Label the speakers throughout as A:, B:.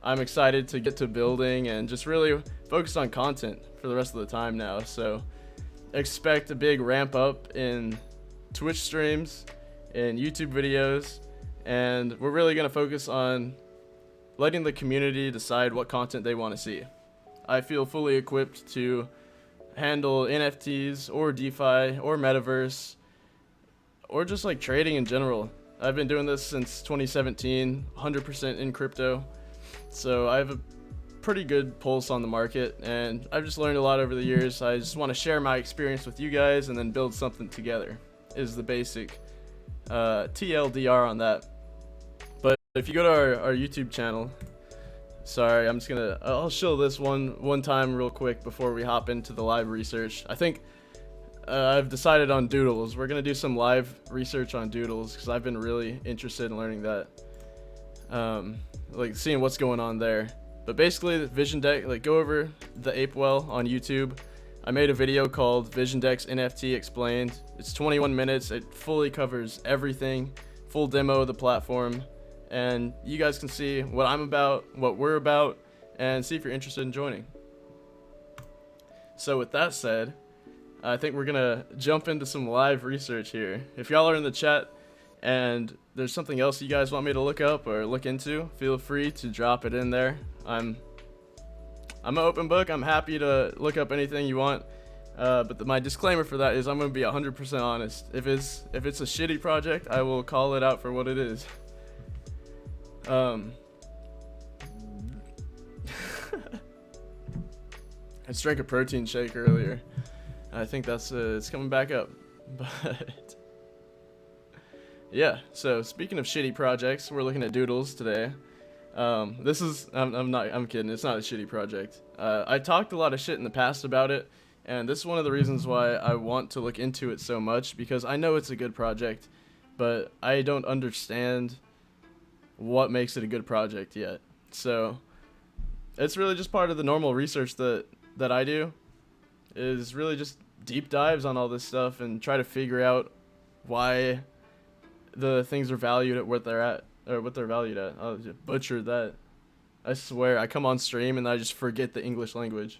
A: I'm excited to get to building and just really focus on content for the rest of the time now. So expect a big ramp up in Twitch streams and YouTube videos, and we're really going to focus on letting the community decide what content they want to see. I feel fully equipped to handle NFTs or DeFi or metaverse or just like trading in general. I've been doing this since 2017, 100% in crypto. So I have a pretty good pulse on the market, and I've just learned a lot over the years. I just want to share my experience with you guys and then build something together is the basic TLDR on that. But if you go to our YouTube channel, sorry, I'll show this one time real quick before we hop into the live research. I think I've decided on Doodles. We're going to do some live research on Doodles because I've been really interested in learning that. Like seeing what's going on there. But basically, the Vision Deck, like go over the Ape Well on YouTube. I made a video called Vision Deck's NFT Explained. It's 21 minutes. It fully covers everything, full demo of the platform, and you guys can see what I'm about, what we're about, and see if you're interested in joining. So with that said, I think we're gonna jump into some live research here. If y'all are in the chat and there's something else you guys want me to look up or look into, feel free to drop it in there. I'm an open book. I'm happy to look up anything you want. But my disclaimer for that is I'm going to be 100% honest. If it's a shitty project, I will call it out for what it is. I just drank a protein shake earlier. I think that's it's coming back up. But yeah, so speaking of shitty projects, we're looking at Doodles today. I'm kidding. It's not a shitty project. I talked a lot of shit in the past about it, and this is one of the reasons why I want to look into it so much, because I know it's a good project, but I don't understand what makes it a good project yet. So it's really just part of the normal research that I do, is really just deep dives on all this stuff and try to figure out why the things are valued at what they're at, or what they're valued at. I'll just butcher that. I swear, I come on stream and I just forget the English language.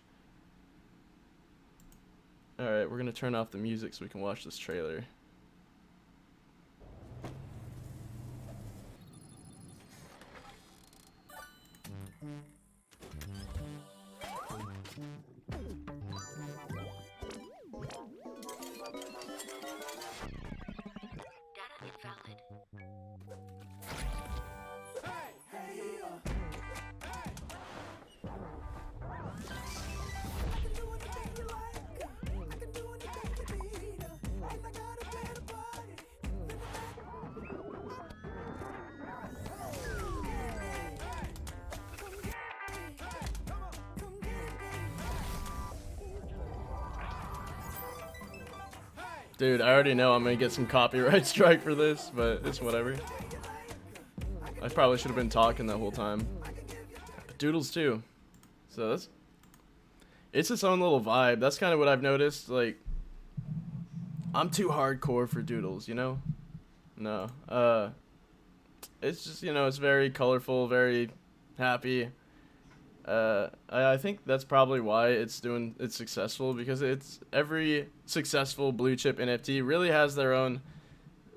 A: Alright, we're gonna turn off the music so we can watch this trailer.
B: Data invalid.
A: Dude, I already know I'm gonna get some copyright strike for this, but it's whatever. I probably should have been talking that whole time. But Doodles too. So it's its own little vibe. That's kind of what I've noticed. Like, I'm too hardcore for Doodles, you know? No. It's just, you know, it's very colorful, very happy. I think that's probably why it's successful, because it's every successful blue chip NFT really has their own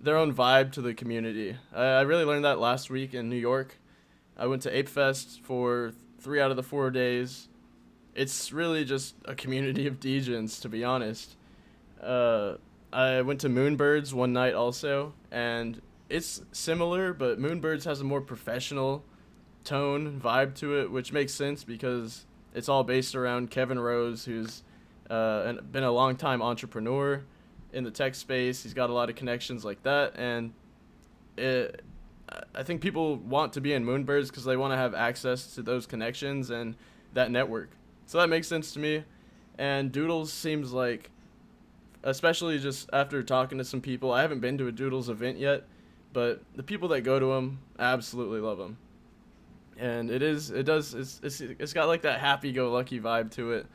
A: vibe to the community. I really learned that last week in New York. I went to Ape Fest for 3 out of the 4 days. It's really just a community of degens, to be honest. I went to Moonbirds one night also, and it's similar, but Moonbirds has a more professional tone vibe to it, which makes sense because it's all based around Kevin Rose, who's been a long time entrepreneur in the tech space. He's got a lot of connections like that, and I think people want to be in Moonbirds because they want to have access to those connections and that network. So that makes sense to me. And Doodles seems like, especially just after talking to some people, I haven't been to a Doodles event yet, but the people that go to them absolutely love them. And it's got like that happy-go-lucky vibe to it,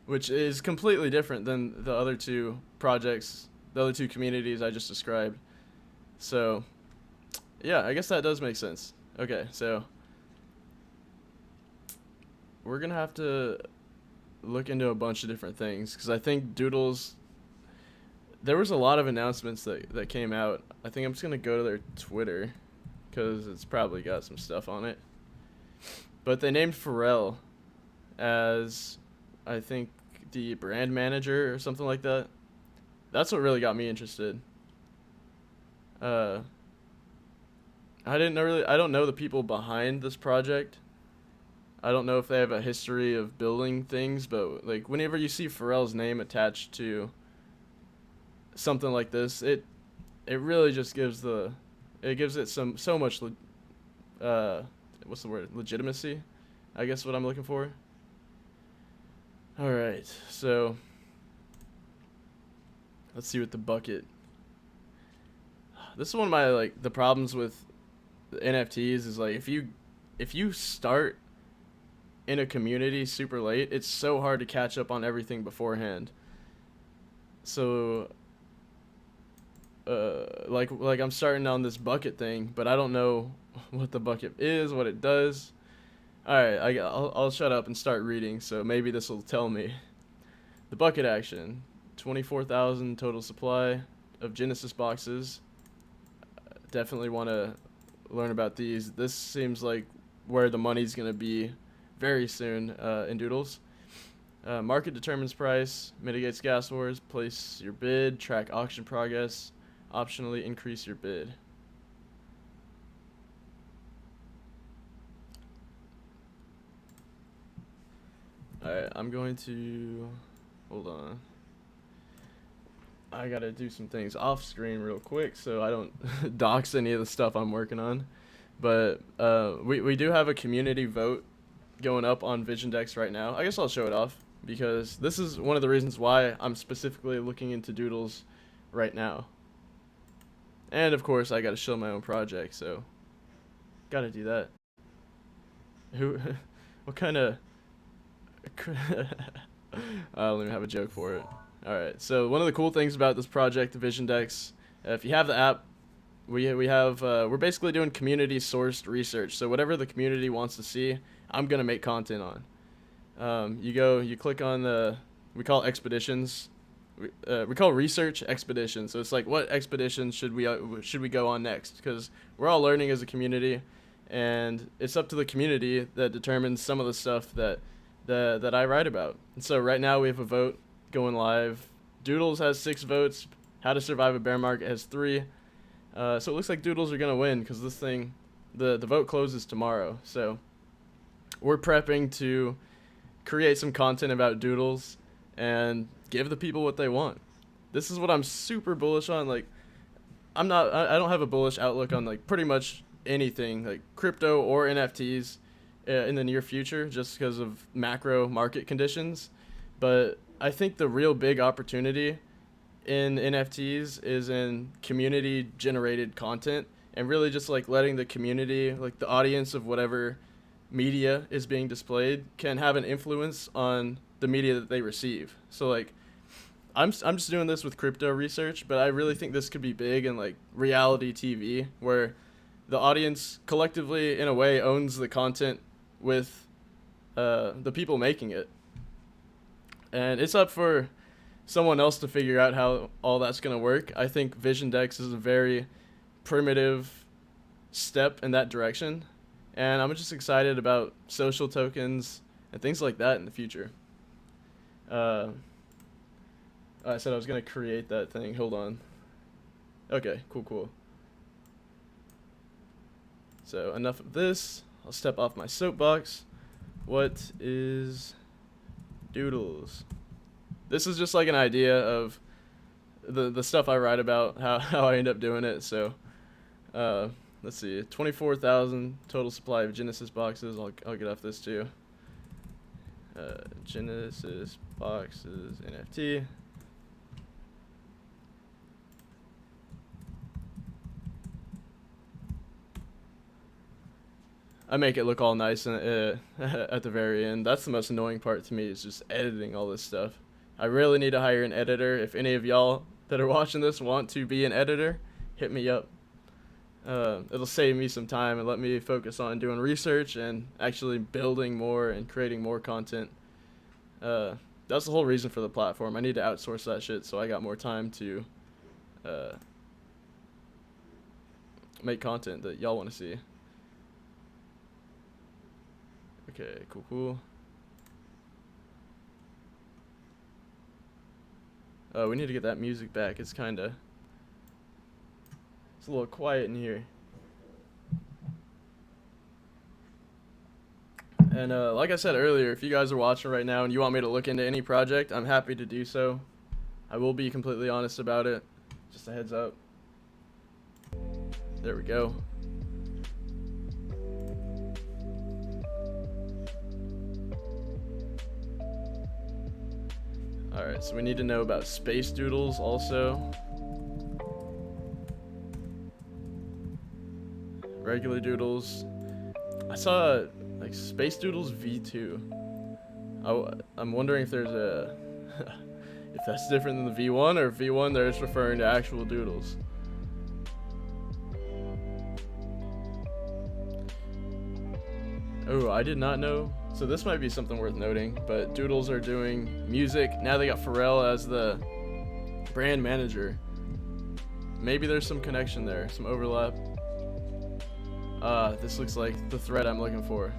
A: which is completely different than the other two projects, the other two communities I just described. So, yeah, I guess that does make sense. Okay, so we're gonna have to look into a bunch of different things because I think Doodles. There was a lot of announcements that came out. I think I'm just gonna go to their Twitter because it's probably got some stuff on it. But they named Pharrell as, I think, the brand manager or something like that. That's what really got me interested. Uh, I don't know the people behind this project. I don't know if they have a history of building things, but like whenever you see Pharrell's name attached to something like this, it really just gives it so much what's the word, legitimacy, I guess what I'm looking for. All right, so let's see what the bucket. This is one of my like the problems with NFTs is like if you start in a community super late, it's so hard to catch up on everything beforehand. So like I'm starting on this bucket thing, but I don't know what the bucket is, what it does. All right, I'll shut up and start reading. So maybe this will tell me. The bucket action, 24,000 total supply of Genesis boxes. Definitely want to learn about these. This seems like where the money's gonna be very soon in Doodles. Market determines price, mitigates gas wars, place your bid, track auction progress, optionally increase your bid. Alright, I'm going to, hold on. I gotta do some things off screen real quick so I don't dox any of the stuff I'm working on. But we do have a community vote going up on Vision Decks right now. I guess I'll show it off because this is one of the reasons why I'm specifically looking into Doodles right now. And of course I gotta show my own project, so gotta do that. Who, what kind of, I don't even have a joke for it. Alright, so one of the cool things about this project, the Vision Decks, if you have the app, we're basically doing community sourced research. So whatever the community wants to see, I'm gonna make content on. You click on we call expeditions. We call research expeditions. So it's like, what expeditions should we go on next? Because we're all learning as a community, and it's up to the community that determines some of the stuff that I write about. And so right now we have a vote going live. Doodles has 6 votes. How to Survive a Bear Market has 3. So it looks like Doodles are gonna win because this thing, the vote closes tomorrow. So we're prepping to create some content about Doodles and give the people what they want. This is what I'm super bullish on. Like, I don't have a bullish outlook on like pretty much anything like crypto or NFTs in the near future just because of macro market conditions. But I think the real big opportunity in NFTs is in community generated content and really just like letting the community, like the audience of whatever media is being displayed, can have an influence on the media that they receive. So like I'm just doing this with crypto research, but I really think this could be big in like reality TV where the audience collectively in a way owns the content with the people making it. And it's up for someone else to figure out how all that's going to work. I think Vision Decks is a very primitive step in that direction. And I'm just excited about social tokens and things like that in the future. I said I was going to create that thing. Hold on. Okay, cool. So enough of this. I'll step off my soapbox. What is Doodles? This is just like an idea of the stuff I write about, how I end up doing it. So let's see, 24,000 total supply of Genesis boxes. I'll get off this too. Genesis boxes NFT. I make it look all nice and at the very end. That's the most annoying part to me, is just editing all this stuff. I really need to hire an editor. If any of y'all that are watching this want to be an editor, hit me up. It'll save me some time and let me focus on doing research and actually building more and creating more content. That's the whole reason for the platform. I need to outsource that shit so I got more time to make content that y'all want to see. Okay, cool. We need to get that music back. It's a little quiet in here. And like I said earlier, if you guys are watching right now and you want me to look into any project, I'm happy to do so. I will be completely honest about it. Just a heads up. There we go. Alright, so we need to know about space doodles also. Regular doodles. I saw like space doodles V2. I'm wondering if there's a if that's different than the V1, or if V1 they're just referring to actual doodles. Oh, I did not know. So this might be something worth noting, but Doodles are doing music. Now they got Pharrell as the brand manager. Maybe there's some connection there, some overlap. This looks like the thread I'm looking for.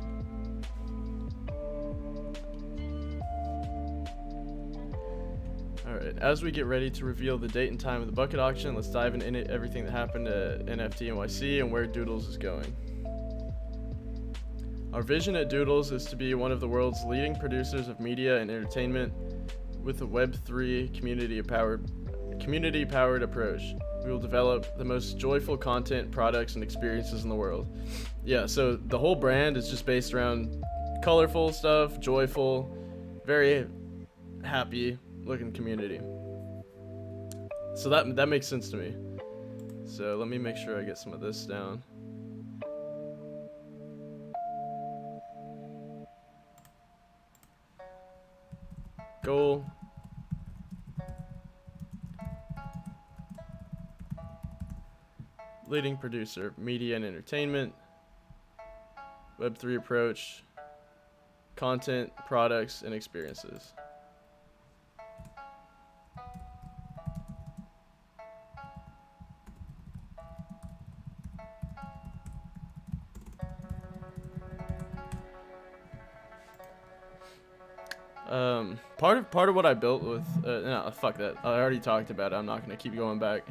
A: Alright, as we get ready to reveal the date and time of the bucket auction, let's dive into everything that happened at NFT NYC and where Doodles is going. Our vision at Doodles is to be one of the world's leading producers of media and entertainment with a Web3 community-powered approach. We will develop the most joyful content, products, and experiences in the world. Yeah, so the whole brand is just based around colorful stuff, joyful, very happy looking community. So that makes sense to me. So let me make sure I get some of this down. Goal. Leading producer, media and entertainment, Web3 approach, content, products, and experiences. Part of what I built with no, fuck that. I already talked about it. I'm not gonna keep going back.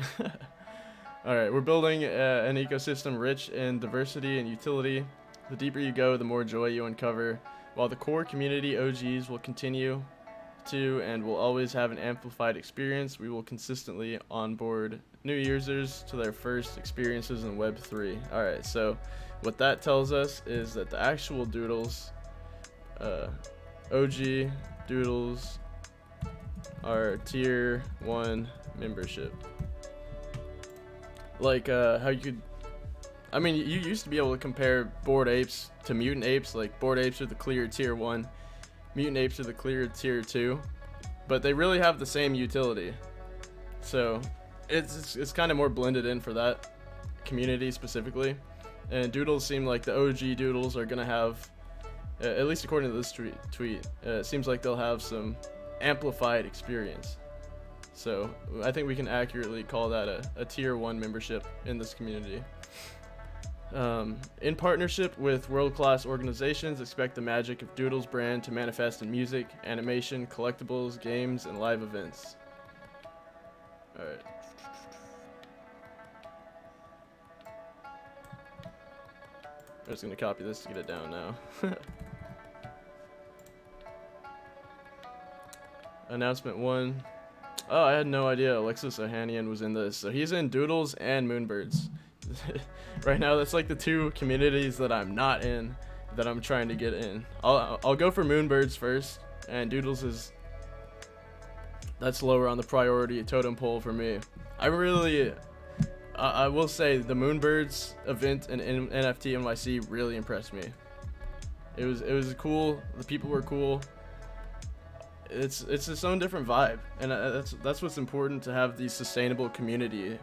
A: All right, we're building an ecosystem rich in diversity and utility. The deeper you go, the more joy you uncover. While the core community OGs will continue to and will always have an amplified experience, we will consistently onboard new users to their first experiences in Web3. All right, so what that tells us is that the actual Doodles, OG Doodles, are tier 1 membership. Like how you could, I mean, you used to be able to compare Bored Apes to Mutant Apes. Like Bored Apes are the clear tier 1, Mutant Apes are the clear tier 2, but they really have the same utility. So it's kind of more blended in for that community specifically. And Doodles seem like the OG Doodles are gonna have, at least according to this tweet, it seems like they'll have some amplified experience. So I think we can accurately call that a tier 1 membership in this community. In partnership with world-class organizations, expect the magic of Doodles brand to manifest in music, animation, collectibles, games, and live events. Alright. I'm just gonna copy this to get it down now. Announcement 1. Oh, I had no idea Alexis Ohanian was in this. So he's in Doodles and Moonbirds. Right now, that's like the two communities that I'm not in, that I'm trying to get in. I'll go for Moonbirds first, and Doodles that's lower on the priority totem pole for me. I will say the Moonbirds event in NFT NYC really impressed me. It was cool. The people were cool. It's its own different vibe, and that's what's important, to have these sustainable community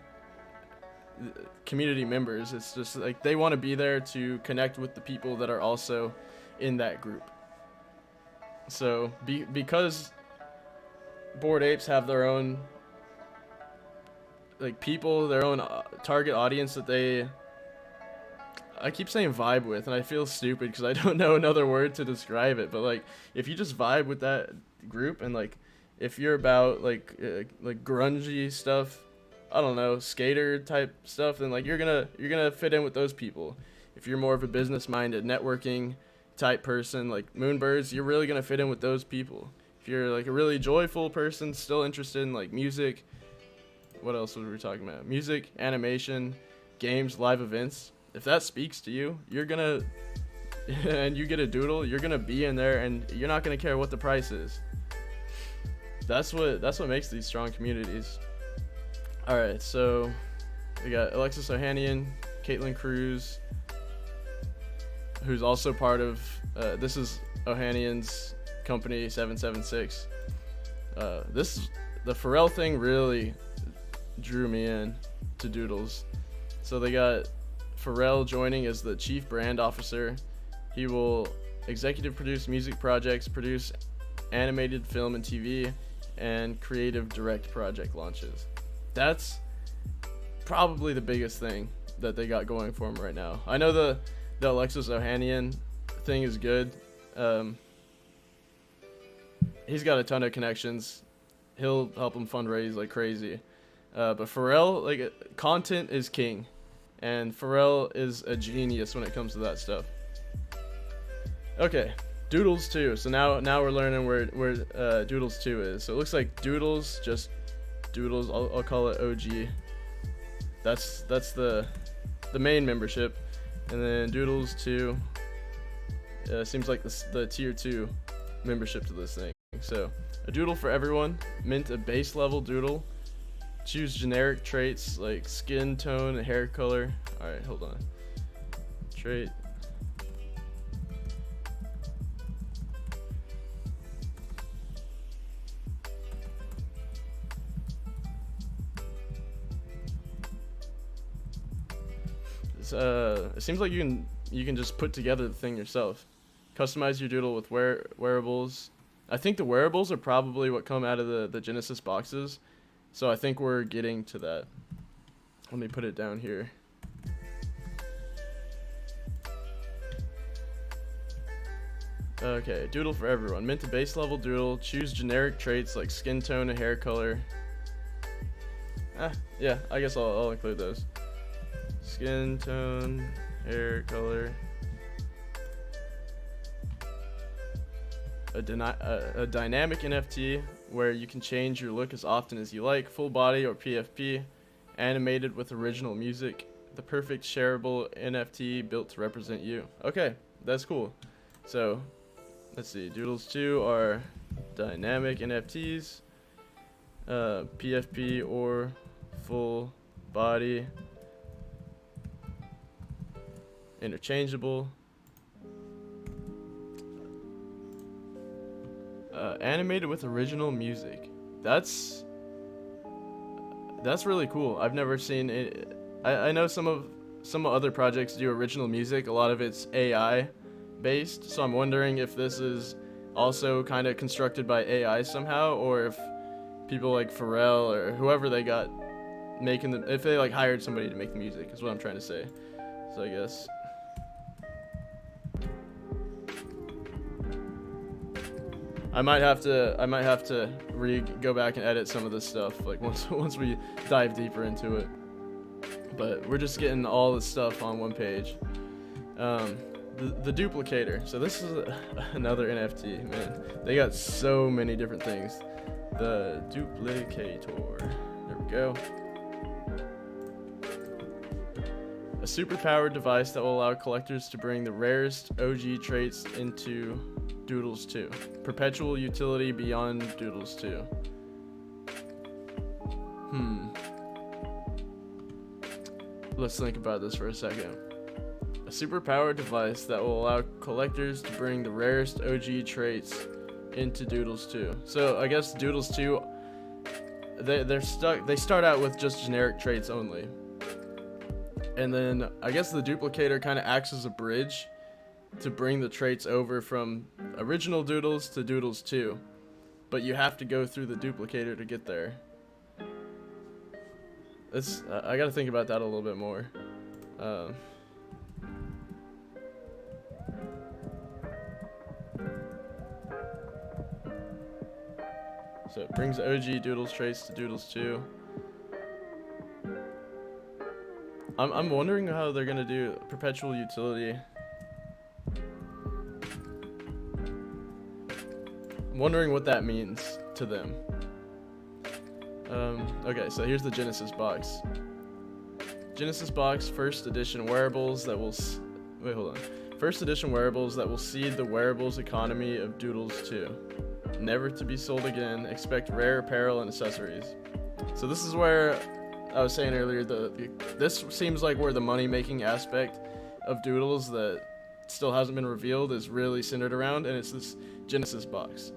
A: community members. It's just like they want to be there to connect with the people that are also in that group. So because Bored Apes have their own like people, their own target audience that I keep saying vibe with, and I feel stupid because I don't know another word to describe it. But like, if you just vibe with that group, and like, if you're about like grungy stuff, I don't know, skater type stuff, then like you're gonna fit in with those people. If you're more of a business minded, networking type person, like Moonbirds, you're really gonna fit in with those people. If you're like a really joyful person, still interested in like music, what else were we talking about? Music, animation, games, live events. If that speaks to you, you're gonna, and you get a doodle, you're gonna be in there, and you're not gonna care what the price is. That's what makes these strong communities. All right, so we got Alexis Ohanian, Caitlin Cruz, who's also part of. This is Ohanian's company 776. The Pharrell thing really drew me in to Doodles. So they got Pharrell joining as the chief brand officer. He will executive produce music projects, produce animated film and TV, and creative direct project launches. That's probably the biggest thing that they got going for him right now. I know the Alexis Ohanian thing is good. He's got a ton of connections. He'll help him fundraise like crazy. But Pharrell, like, content is king. And Pharrell is a genius when it comes to that stuff. Okay, Doodles 2. So now we're learning where Doodles 2 is. So it looks like Doodles, just Doodles. I'll call it OG. That's the main membership, and then Doodles 2 seems like the tier 2 membership to this thing. So a doodle for everyone. Mint a base level doodle. Choose generic traits like skin tone and hair color. Alright, hold on. Trait. It seems like you can just put together the thing yourself. Customize your doodle with wearables. I think the wearables are probably what come out of the Genesis boxes. So I think we're getting to that. Let me put it down here. Okay, doodle for everyone. Mint a base level doodle. Choose generic traits like skin tone and hair color. Yeah, I guess I'll include those. Skin tone, hair color. A dynamic NFT where you can change your look as often as you like. Full body or PFP. Animated with original music. The perfect shareable NFT built to represent you. Okay, that's cool. So, let's see. Doodles 2 are dynamic NFTs. PFP or full body. Interchangeable. Animated with original music. That's really cool. I've never seen it. I know some other projects do original music. A lot of it's AI based. So I'm wondering if this is also kind of constructed by AI somehow, or if people like Pharrell or whoever they got making the, if they like hired somebody to make the music, is what I'm trying to say. So I guess. I might have to go back and edit some of this stuff, like once we dive deeper into it. But we're just getting all the stuff on one page. The duplicator. So this is another NFT, man. They got so many different things. The duplicator. There we go. A superpowered device that will allow collectors to bring the rarest OG traits into Doodles 2. Perpetual utility beyond Doodles 2. Let's think about this for a second. A superpowered device that will allow collectors to bring the rarest OG traits into Doodles 2. So I guess Doodles 2, they start out with just generic traits only. And then I guess the duplicator kind of acts as a bridge to bring the traits over from original Doodles to Doodles 2. But you have to go through the duplicator to get there. I gotta think about that a little bit more. So it brings OG Doodles traits to Doodles 2. I'm wondering how they're gonna do perpetual utility. I'm wondering what that means to them. Okay, so here's the Genesis box. Genesis box, first edition wearables that will wait, hold on. First edition wearables that will seed the wearables economy of Doodles 2. Never to be sold again. Expect rare apparel and accessories. So this is where I was saying earlier, this seems like where the money-making aspect of Doodles that still hasn't been revealed is really centered around, and it's this Genesis box.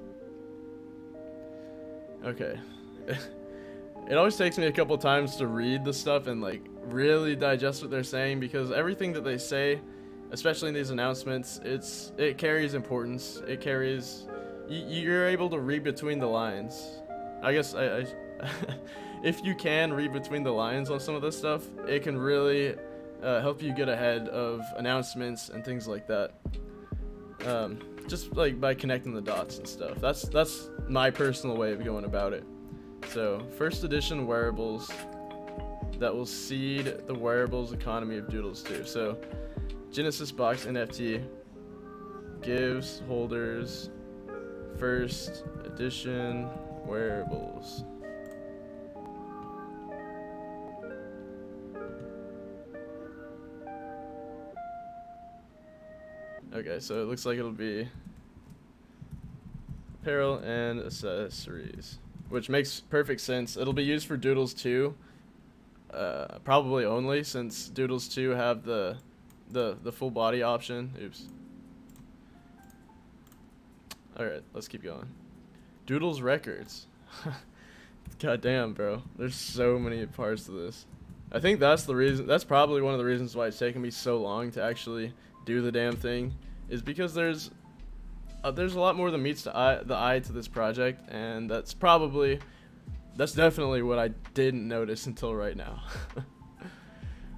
A: Okay. It always takes me a couple times to read the stuff and like really digest what they're saying, because everything that they say, especially in these announcements, it carries importance. It carries, you're able to read between the lines. I guess I if you can read between the lines on some of this stuff, it can really help you get ahead of announcements and things like that. Just like by connecting the dots and stuff. That's my personal way of going about it. So, first edition wearables that will seed the wearables economy of Doodles 2. So, Genesis box NFT gives holders first edition wearables. Okay, so it looks like it'll be apparel and accessories, which makes perfect sense. It'll be used for Doodles 2, probably only, since Doodles 2 have the full body option. Oops. Alright, let's keep going. Doodles records. God damn, bro. There's so many parts to this. I think that's the reason. That's probably one of the reasons why it's taken me so long to actually do the damn thing, is because there's a lot more than meets the eye to this project, and that's definitely what I didn't notice until right now.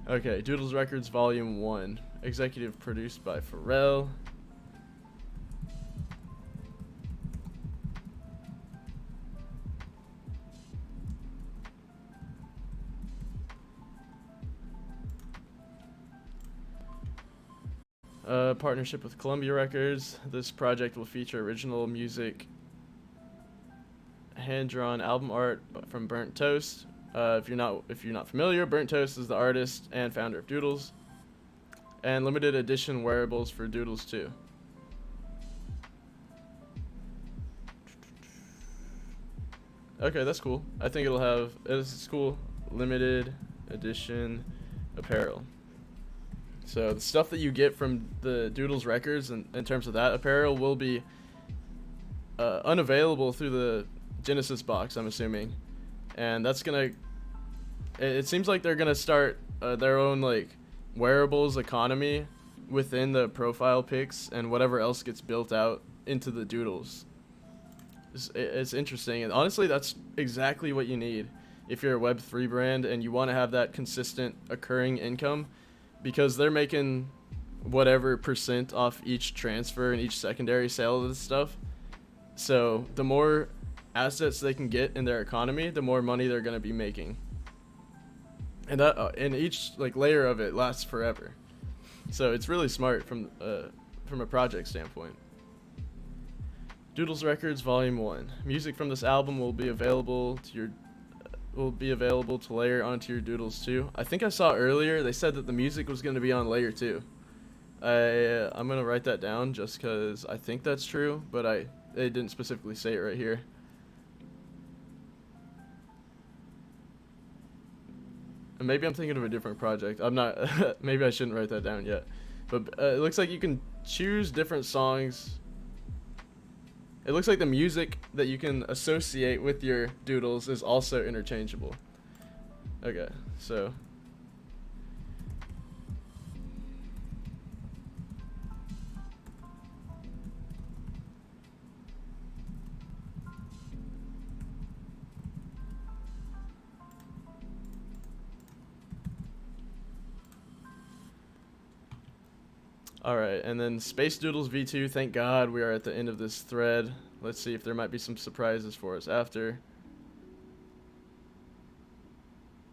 A: Okay, Doodles Records Volume 1, executive produced by Pharrell. Partnership with Columbia Records. This project will feature original music, hand-drawn album art from Burnt Toast. If you're not familiar, Burnt Toast is the artist and founder of Doodles, and limited edition wearables for Doodles 2. Okay, that's cool. I think it's cool. Limited edition apparel. So the stuff that you get from the Doodles records in terms of that apparel will be unavailable through the Genesis box, I'm assuming. And that's gonna, it seems like they're gonna start their own like wearables economy within the profile pics and whatever else gets built out into the Doodles. It's interesting, and honestly that's exactly what you need if you're a Web3 brand and you want to have that consistent occurring income, because they're making whatever % off each transfer and each secondary sale of this stuff. So the more assets they can get in their economy, the more money they're going to be making. And that and each like layer of it lasts forever. So it's really smart from a project standpoint. Doodles Records Volume 1. Music from this album will be available to layer onto your Doodles 2. I think I saw earlier they said that the music was going to be on layer 2. I'm going to write that down just because I think that's true, but they didn't specifically say it right here. And maybe I'm thinking of a different project. I'm not. Maybe I shouldn't write that down yet. But it looks like you can choose different songs. It looks like the music that you can associate with your Doodles is also interchangeable. Okay, so Alright, and then Space Doodles V2, thank God we are at the end of this thread. Let's see if there might be some surprises for us after.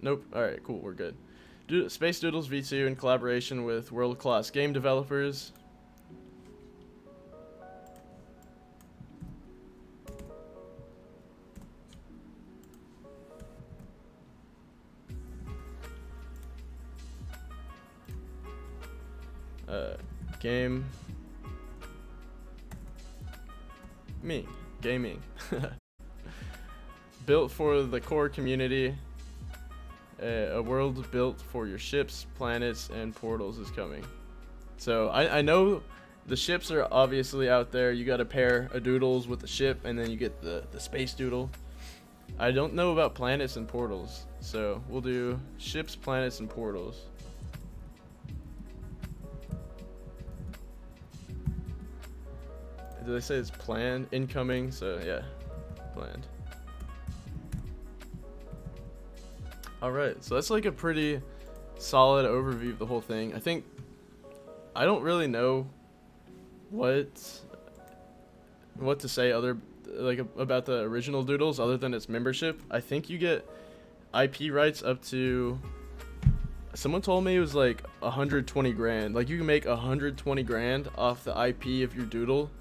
A: Nope, alright, cool, we're good. Space Doodles V2 in collaboration with world-class game developers. Game. Gaming. Built for the core community. A world built for your ships, planets, and portals is coming. So I know the ships are obviously out there. You gotta pair a doodles with the ship, and then you get the space doodle. I don't know about planets and portals, so we'll do ships, planets, and portals. Did they say it's planned? Incoming, so yeah, planned. Alright, so that's like a pretty solid overview of the whole thing. I don't really know what to say about the original Doodles other than its membership. I think you get IP rights up to, someone told me it was like 120 grand. Like you can make 120 grand off the IP of your Doodle.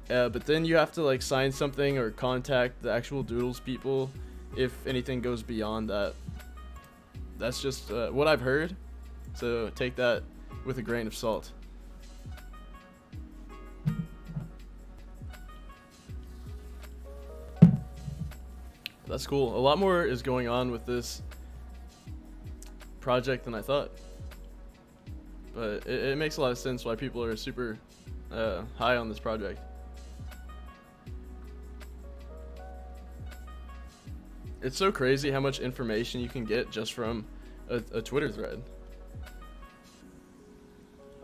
A: But then you have to like sign something or contact the actual Doodles people if anything goes beyond that. That's just what I've heard, so take that with a grain of salt. That's cool. A lot more is going on with this project than I thought, but it makes a lot of sense why people are super high on this project. It's so crazy how much information you can get just from a Twitter thread.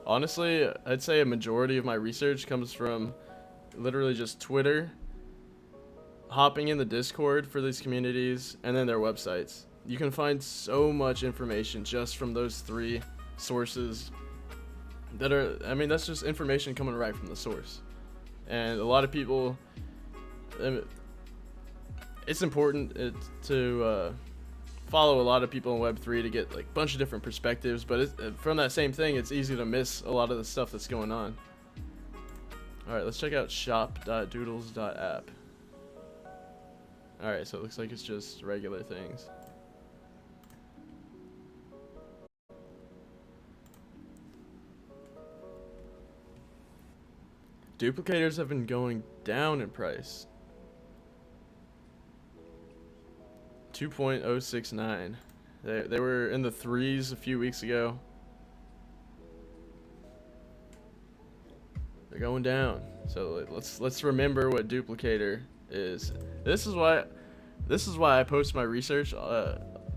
A: Honestly, I'd say a majority of my research comes from literally just Twitter, hopping in the Discord for these communities, and then their websites. You can find so much information just from those three sources that are, I mean, that's just information coming right from the source. And a lot of people, it's important to follow a lot of people in Web3 to get like a bunch of different perspectives, but from that same thing, it's easy to miss a lot of the stuff that's going on. Alright, let's check out shop.doodles.app. Alright, so it looks like it's just regular things. Duplicators have been going down in price. 2.069. They were in the 3s a few weeks ago. They're going down. So let's remember what duplicator is. This is why I post my research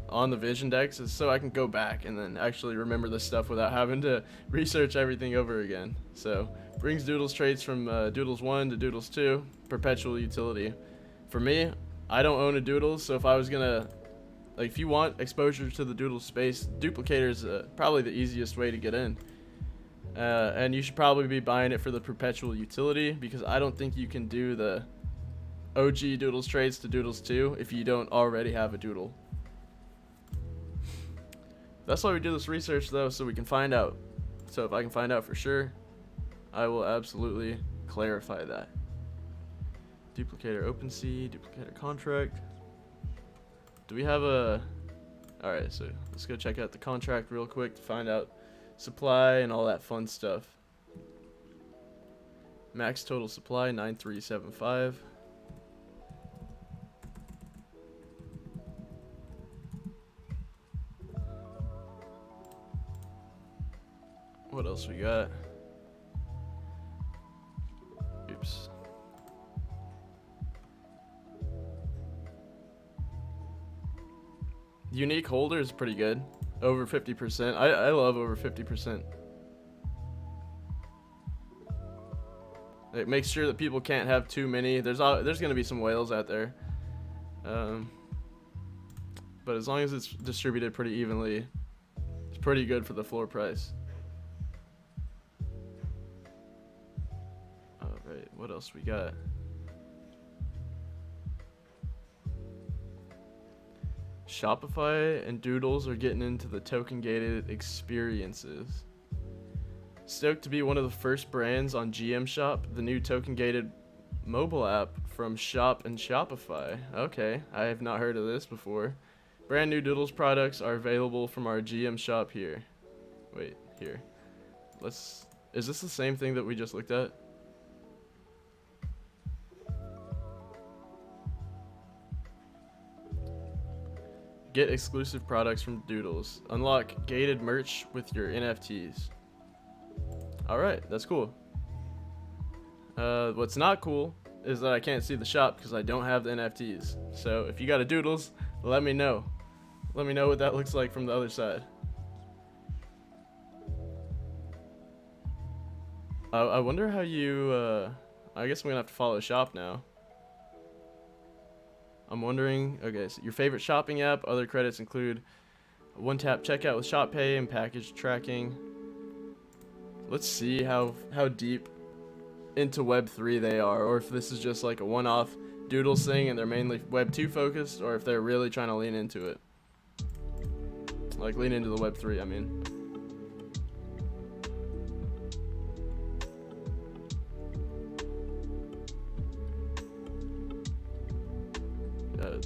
A: on the Vision Dex, is so I can go back and then actually remember this stuff without having to research everything over again. So brings Doodles traits from Doodles 1 to Doodles 2, perpetual utility. For me, I don't own a Doodles, so if I was gonna, like, if you want exposure to the Doodle space, duplicator is probably the easiest way to get in. And you should probably be buying it for the perpetual utility, because I don't think you can do the OG Doodles traits to Doodles 2 if you don't already have a Doodle. That's why we do this research, though, so we can find out. So if I can find out for sure, I will absolutely clarify that. Duplicator OpenSea, duplicator contract. Do we have a... Alright, so let's go check out the contract real quick to find out supply and all that fun stuff. Max total supply 9375. What else we got? Oops. Unique holder is pretty good. Over 50%. I love over 50%. It makes sure that people can't have too many. There's gonna be some whales out there. But as long as it's distributed pretty evenly, it's pretty good for the floor price. Right, what else we got? Shopify and Doodles are getting into the token gated experiences. Stoked to be one of the first brands on GM Shop, the new token gated mobile app from Shop and Shopify. Okay, I have not heard of this before. Brand new Doodles products are available from our GM Shop here. Wait, here. Is this the same thing that we just looked at? Get exclusive products from Doodles. Unlock gated merch with your NFTs. Alright, that's cool. What's not cool is that I can't see the shop because I don't have the NFTs. So if you got a Doodles, let me know. Let me know what that looks like from the other side. I wonder how you, I guess I'm gonna have to follow shop now. I'm wondering, okay, so your favorite shopping app, other credits include one-tap checkout with Shop Pay and package tracking. Let's see how deep into Web3 they are, or if this is just like a one-off Doodles thing and they're mainly Web 2 focused, or if they're really trying to lean into it. Like lean into the Web3, I mean.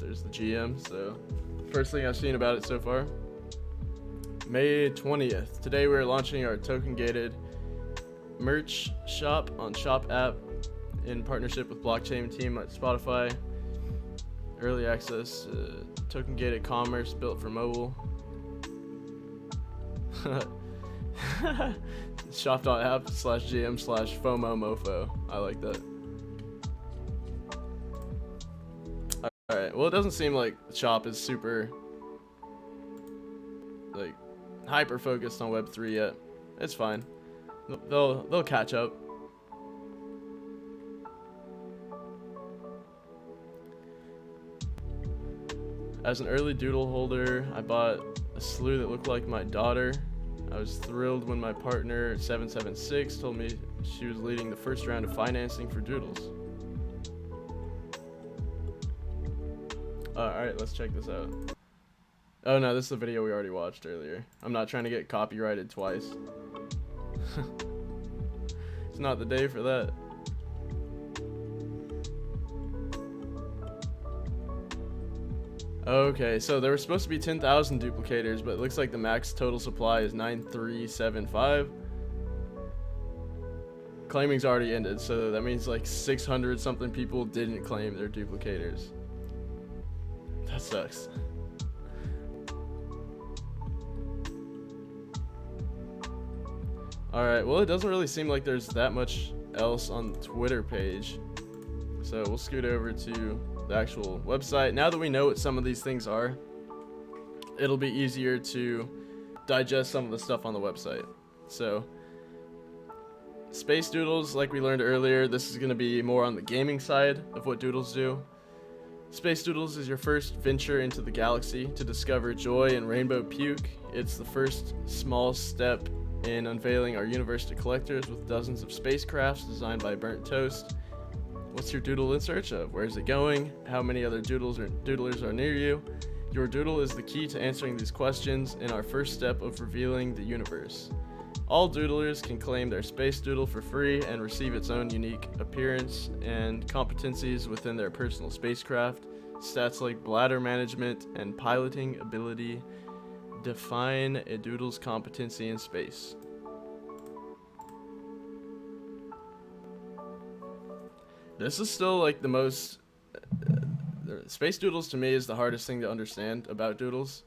A: There's the GM, so first thing I've seen about it so far. May 20th. Today we're launching our token gated merch shop on Shop app in partnership with blockchain team at Spotify. Early access, token gated commerce built for mobile. Shop.app/GM/FOMO mofo. I like that. Alright, well it doesn't seem like Shop is super like hyper focused on Web3 yet. It's fine. They'll catch up. As an early Doodle holder, I bought a slew that looked like my daughter. I was thrilled when my partner 776 told me she was leading the first round of financing for Doodles. Alright, let's check this out. Oh no, this is the video we already watched earlier. I'm not trying to get copyrighted twice. It's not the day for that. Okay, so there were supposed to be 10,000 duplicators, but it looks like the max total supply is 9375. Claiming's already ended, so that means like 600 something people didn't claim their duplicators. That sucks. Alright, well it doesn't really seem like there's that much else on the Twitter page. So we'll scoot over to the actual website. Now that we know what some of these things are, it'll be easier to digest some of the stuff on the website. So Space Doodles, like we learned earlier, this is going to be more on the gaming side of what Doodles do. Space Doodles is your first venture into the galaxy to discover joy and rainbow puke. It's the first small step in unveiling our universe to collectors with dozens of spacecrafts designed by Burnt Toast. What's your doodle in search of? Where is it going? How many other doodlers are near you? Your doodle is the key to answering these questions in our first step of revealing the universe. All doodlers can claim their space doodle for free and receive its own unique appearance and competencies within their personal spacecraft. Stats like bladder management and piloting ability define a doodle's competency in space. This is still like the most... Space Doodles to me is the hardest thing to understand about Doodles.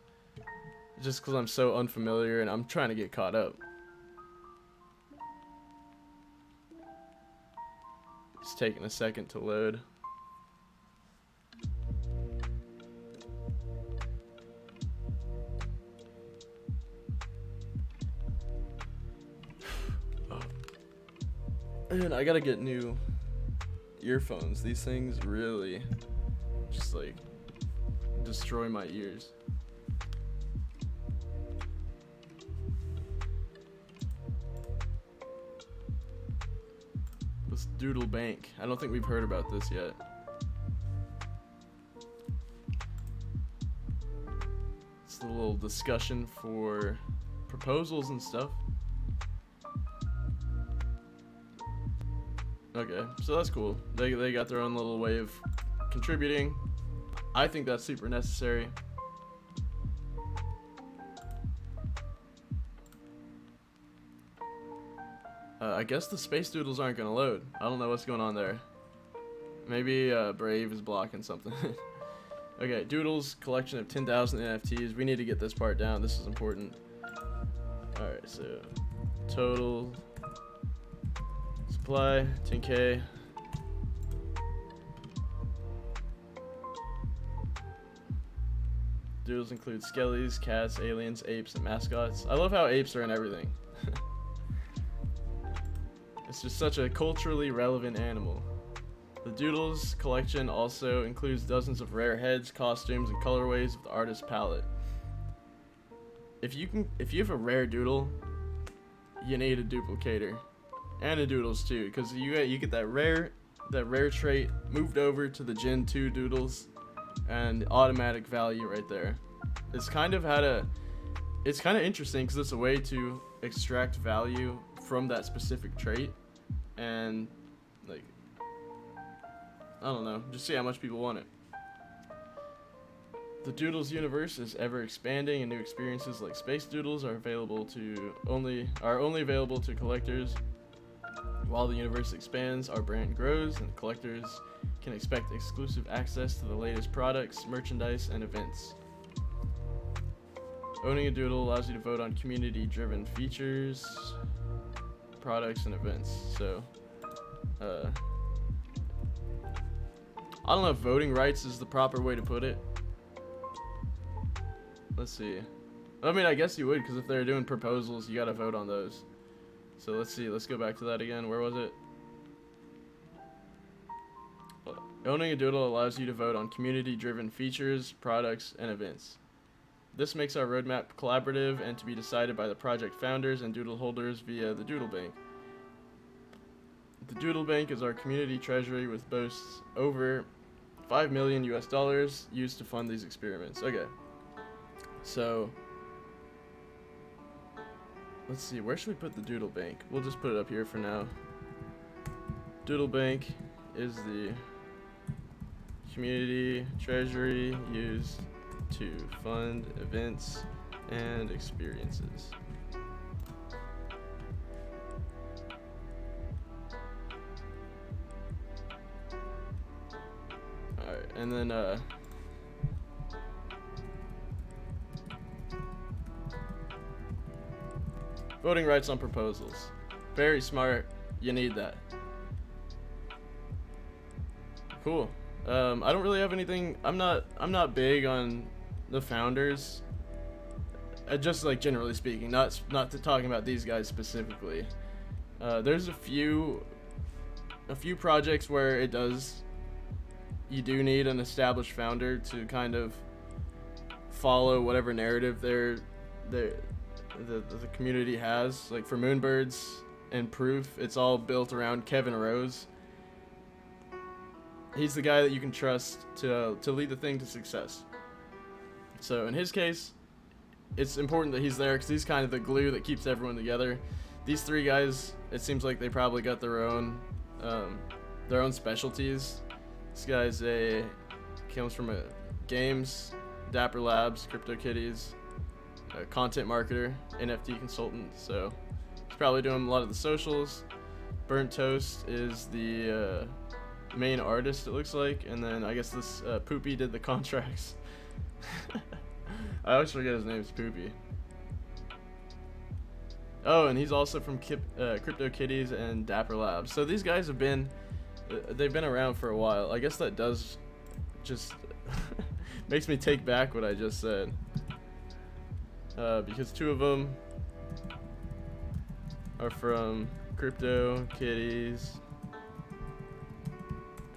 A: Just because I'm so unfamiliar and I'm trying to get caught up. It's taking a second to load. Man, I gotta get new earphones. These things really just like destroy my ears. Let's Doodle Bank. I don't think we've heard about this yet. It's a little discussion for proposals and stuff. Okay, so that's cool. They got their own little way of contributing. I think that's super necessary. I guess the space doodles aren't gonna load. I don't know what's going on there. Maybe Brave is blocking something. Okay, Doodles, collection of 10,000 NFTs. We need to get this part down. This is important. Alright, so total supply 10K. Doodles include skellies, cats, aliens, apes, and mascots. I love how apes are in everything. It's just such a culturally relevant animal. The Doodles collection also includes dozens of rare heads, costumes, and colorways of the artist's palette. If you have a rare doodle, you need a duplicator, and a Doodles too, because you get that rare trait moved over to the Gen 2 Doodles, and automatic value right there. It's kind of interesting because it's a way to extract value from that specific trait, and like, I don't know, just see how much people want it. The Doodles universe is ever expanding, and new experiences like Space Doodles are only available to collectors. While the universe expands, our brand grows, and collectors can expect exclusive access to the latest products, merchandise, and events. Owning a Doodle allows you to vote on community-driven features, products, and events. So, I don't know if voting rights is the proper way to put it. Let's see. I mean, I guess you would, because if they're doing proposals, you gotta vote on those. So let's see. Let's go back to that again. Where was it? Owning a Doodle allows you to vote on community-driven features, products, and events. This makes our roadmap collaborative and to be decided by the project founders and Doodle holders via the Doodle Bank. The Doodle Bank is our community treasury with boasts over $5 million used to fund these experiments. Okay. So, let's see, where should we put the Doodle Bank? We'll just put it up here for now. Doodle Bank is the community treasury used to fund events and experiences. Alright, and then voting rights on proposals. Very smart. You need that. Cool. I don't really have anything. I'm not big on the founders. Just like generally speaking, not talking about these guys specifically. There's a few projects where you do need an established founder to kind of follow whatever narrative the community has. Like for Moonbirds and Proof, it's all built around Kevin Rose. He's the guy that you can trust to lead the thing to success. So in his case, it's important that he's there because he's kind of the glue that keeps everyone together. These three guys, it seems like they probably got their own specialties. This guy's comes from games, Dapper Labs, CryptoKitties, a content marketer, NFT consultant. So he's probably doing a lot of the socials. Burnt Toast is the main artist, it looks like, and then I guess this Poopy did the contracts. I always forget his name is Poopy. Oh, and he's also from CryptoKitties and Dapper Labs. So these guys they've been around for a while. I guess that does just makes me take back what I just said. Because two of them are from CryptoKitties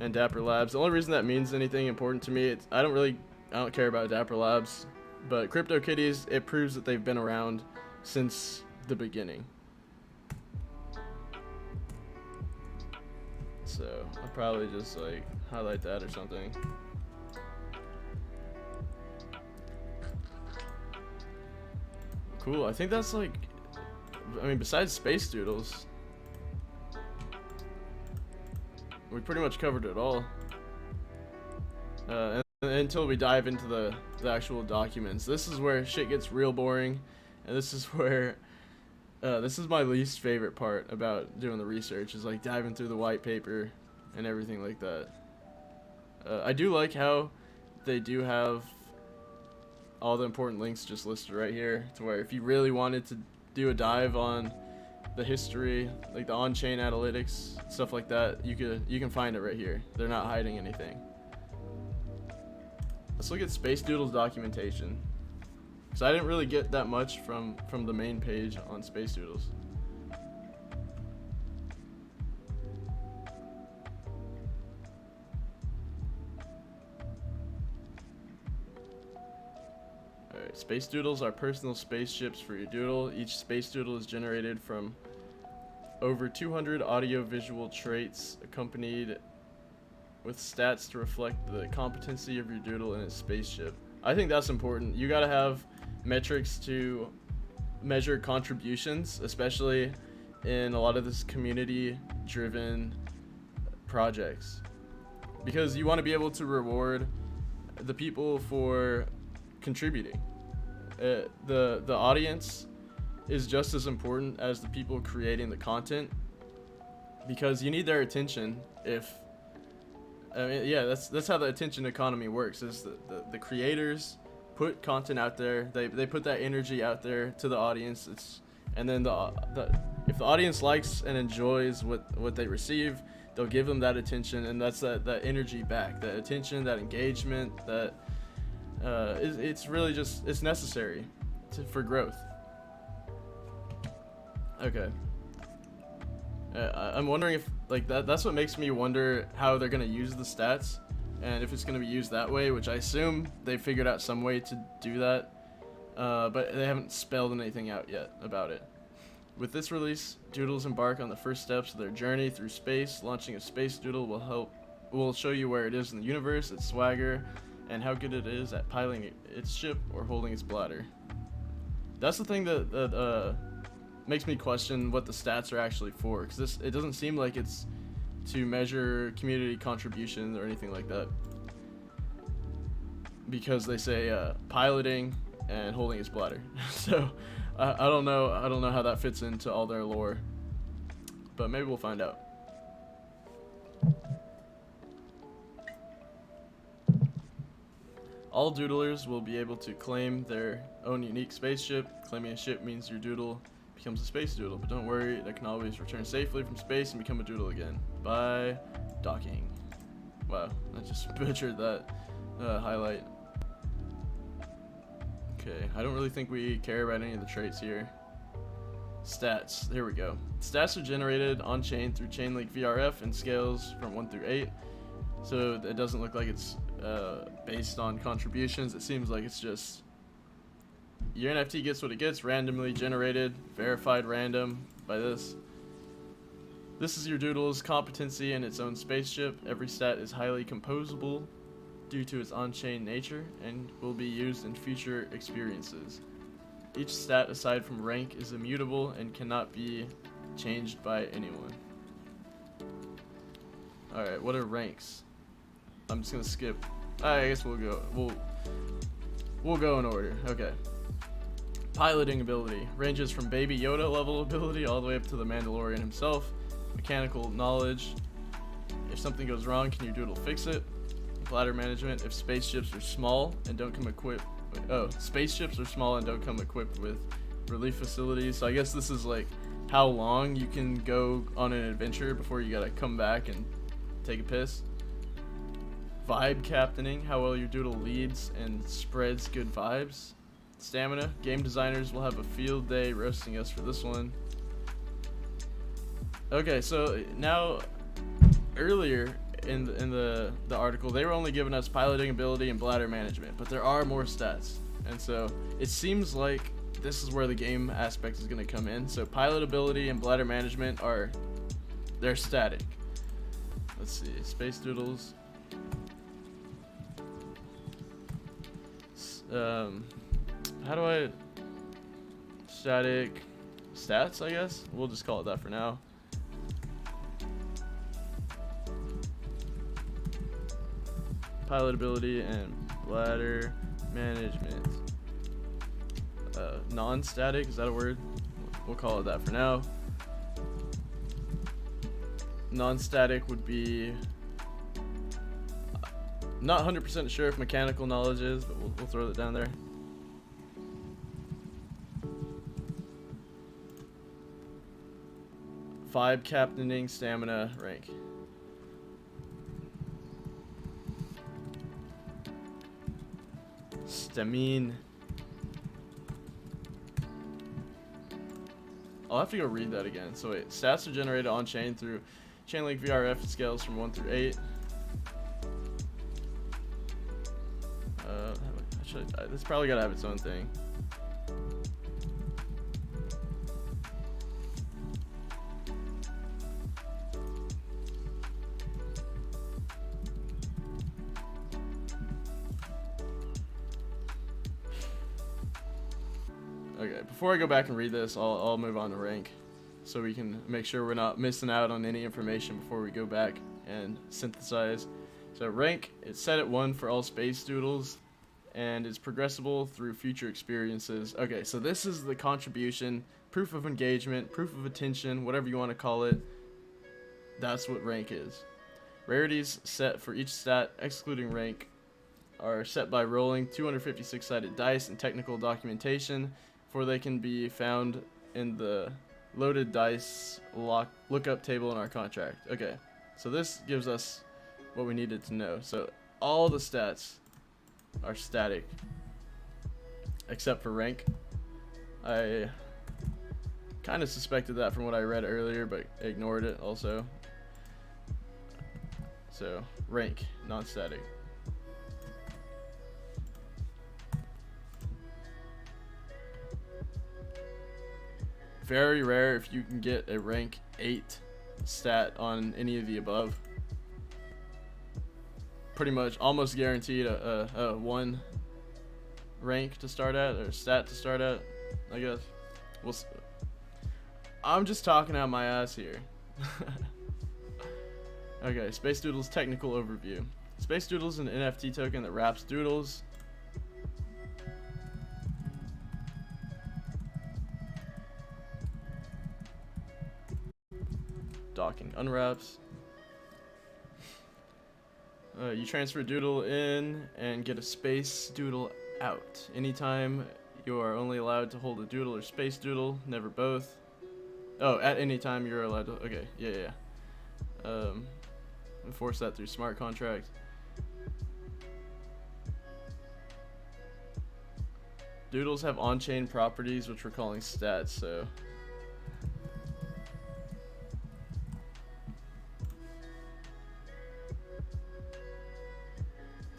A: and Dapper Labs. The only reason that means anything important to me, I don't care about Dapper Labs, but CryptoKitties, it proves that they've been around since the beginning. So I'll probably just like highlight that or something. Cool. I think that's like, I mean, besides space doodles, we pretty much covered it all. And until we dive into the actual documents, this is where shit gets real boring, and this is where this is my least favorite part about doing the research, is like diving through the white paper and everything like that. I do like how they do have all the important links just listed right here, to where if you really wanted to do a dive on the history, like the on-chain analytics, stuff like that, you can find it right here. They're not hiding anything. Let's look at Space Doodle's documentation, because I didn't really get that much from the main page on Space Doodles. Alright, Space Doodles are personal spaceships for your doodle. Each Space Doodle is generated from over 200 audio-visual traits accompanied with stats to reflect the competency of your doodle and its spaceship. I think that's important. You gotta have metrics to measure contributions, especially in a lot of this community-driven projects, because you want to be able to reward the people for contributing. The audience is just as important as the people creating the content, because you need their attention. That's how the attention economy works. Is the creators put content out there, they put that energy out there to the audience, and then if the audience likes and enjoys what they receive, they'll give them that attention, and that's that energy back, that attention, that engagement, that it's really just, it's necessary for growth. Okay. I'm wondering if like that's what makes me wonder how they're gonna use the stats, and if it's gonna be used that way, which I assume they figured out some way to do that, but they haven't spelled anything out yet about it. With this release, doodles embark on the first steps of their journey through space. Launching a space doodle will show you where it is in the universe, its swagger, and how good it is at piloting its ship or holding its bladder. That's the thing that makes me question what the stats are actually for, because it doesn't seem like it's to measure community contributions or anything like that, because they say piloting and holding its bladder. So I don't know how that fits into all their lore, but maybe we'll find out. All doodlers will be able to claim their own unique spaceship. Claiming a ship means your doodle becomes a space doodle, but don't worry, it can always return safely from space and become a doodle again by docking. Wow, I just butchered that highlight. Okay, I don't really think we care about any of the traits here. Stats, here we go. Stats are generated on chain through Chainlink VRF and scales from 1 through 8. So it doesn't look like it's based on contributions. It seems like it's just your NFT gets what it gets, randomly generated, verified random by this. This is your doodle's competency in its own spaceship. Every stat is highly composable due to its on-chain nature and will be used in future experiences. Each stat aside from rank is immutable and cannot be changed by anyone. Alright, what are ranks? I'm just gonna skip. I guess we'll go in order. Okay. Piloting ability ranges from Baby Yoda level ability all the way up to the Mandalorian himself. Mechanical knowledge. If something goes wrong, can your doodle fix it? Bladder management. If spaceships are small and don't come equipped. Spaceships are small and don't come equipped with relief facilities. So I guess this is like how long you can go on an adventure before you gotta come back and take a piss. Vibe captaining, how well your doodle leads and spreads good vibes. Stamina, game designers will have a field day roasting us for this one. Okay, so now earlier in the article, they were only giving us piloting ability and bladder management, but there are more stats, and so it seems like this is where the game aspect is going to come in. So pilot ability and bladder management they're static. let's see, space doodles. How do I static stats? I guess we'll just call it that for now. Pilot ability and bladder management. Non-static, is that a word? We'll call it that for now. Non-static would be, not 100% sure if mechanical knowledge is, but we'll throw that down there. Five captaining stamina rank. Stamine. I'll have to go read that again. So wait, stats are generated on chain through Chainlink VRF scales from 1 through 8. This probably gotta have its own thing. Okay, before I go back and read this, I'll move on to rank, so we can make sure we're not missing out on any information before we go back and synthesize. So rank, it's set at 1 for all space doodles, and it's progressible through future experiences. Okay, so this is the contribution, proof of engagement, proof of attention, whatever you want to call it. That's what rank is. Rarities set for each stat, excluding rank, are set by rolling 256-sided dice in technical documentation, for they can be found in the loaded dice lookup table in our contract. Okay, so this gives us what we needed to know. So all the stats are static except for rank. I kind of suspected that from what I read earlier, but ignored it also. So rank, non-static. Very rare if you can get a rank 8 stat on any of the above. Pretty much almost guaranteed a 1 rank to start at, or stat to start at, I guess. I'm just talking out my ass here. Okay, Space Doodles technical overview. Space Doodles is an NFT token that wraps doodles. Docking unwraps. You transfer a doodle in and get a space doodle out. Anytime you are only allowed to hold a doodle or space doodle, never both. Oh, at any time you're allowed to. Okay, yeah. Enforce that through smart contract. Doodles have on-chain properties, which we're calling stats. So.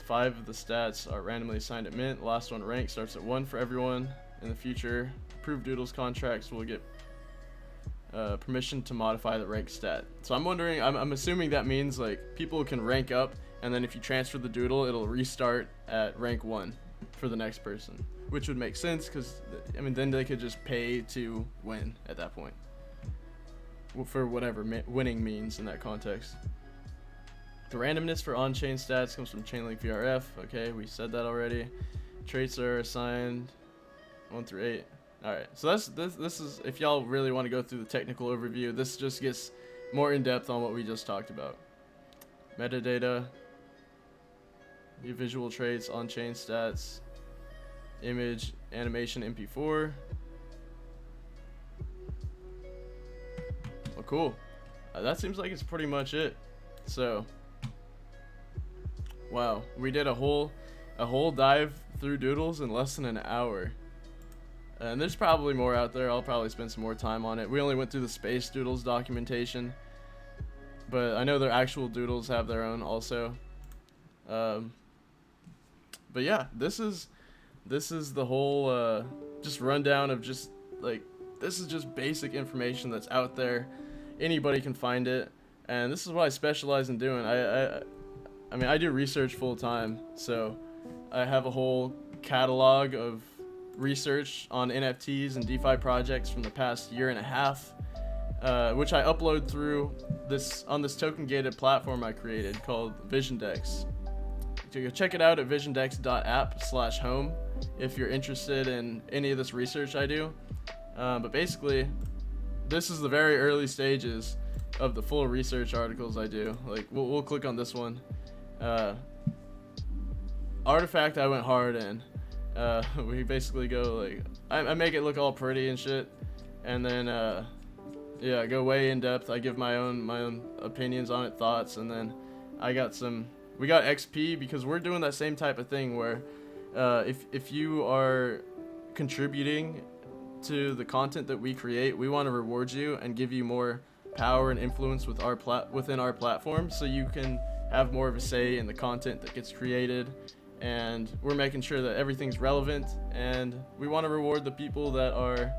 A: Five of the stats are randomly assigned at mint. The last one rank starts at 1 for everyone. In the future, approved doodles contracts will get permission to modify the rank stat. So I'm wondering, I'm assuming that means like people can rank up, and then if you transfer the doodle, it'll restart at rank 1 for the next person, which would make sense because I mean then they could just pay to win at that point, for whatever winning means in that context. The randomness for on-chain stats comes from Chainlink VRF. Okay, we said that already. Traits are assigned 1 through 8. All right, so this is if y'all really want to go through the technical overview. This just gets more in depth on what we just talked about. Metadata, your visual traits, on-chain stats, image, animation, MP4. Well, cool. That seems like it's pretty much it. So. Wow, we did a whole dive through doodles in less than an hour. And there's probably more out there. I'll probably spend some more time on it. We only went through the space doodles documentation, but I know their actual doodles have their own also. But yeah, this is the whole just rundown of just like this is just basic information that's out there. Anybody can find it. and this is what I specialize in doing. I mean, I do research full time, so I have a whole catalog of research on NFTs and DeFi projects from the past year and a half, which I upload through this token gated platform I created called VisionDex. So you can check it out at visiondex.app/home if you're interested in any of this research I do. But basically, this is the very early stages of the full research articles I do. Like, we'll click on this one. Artifact I went hard in. We basically go like, I make it look all pretty and shit, and then yeah, I go way in depth. I give my own opinions on it, thoughts, and then we got XP because we're doing that same type of thing where if you are contributing to the content that we create, we want to reward you and give you more power and influence with within our platform, so you can have more of a say in the content that gets created. And we're making sure that everything's relevant, and we want to reward the people that are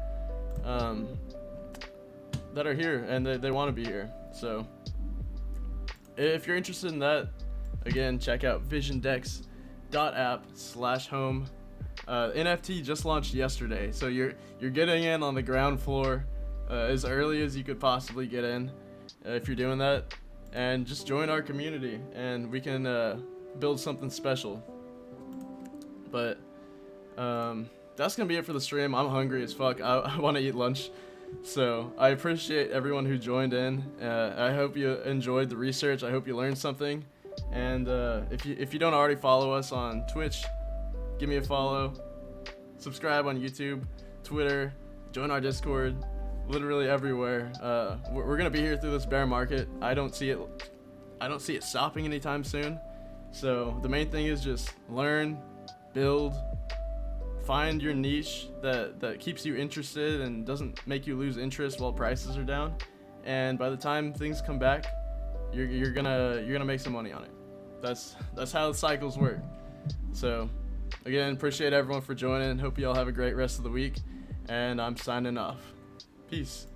A: here and they want to be here. So if you're interested in that, again, check out visiondex.app/home. NFT just launched yesterday, so you're getting in on the ground floor as early as you could possibly get in if you're doing that, and just join our community and we can build something special. But that's gonna be it for the stream. I'm hungry as fuck. I want to eat lunch, so I appreciate everyone who joined in. I hope you enjoyed the research. I hope you learned something. And if you don't already follow us on Twitch, give me a follow. Subscribe on YouTube, Twitter, join our Discord, literally everywhere. We're gonna be here through this bear market. I don't see it stopping anytime soon. So the main thing is just learn, build, find your niche that keeps you interested and doesn't make you lose interest while prices are down. And by the time things come back, you're gonna make some money on it. That's how the cycles work. So again, appreciate everyone for joining. Hope you all have a great rest of the week, and I'm signing off. Peace.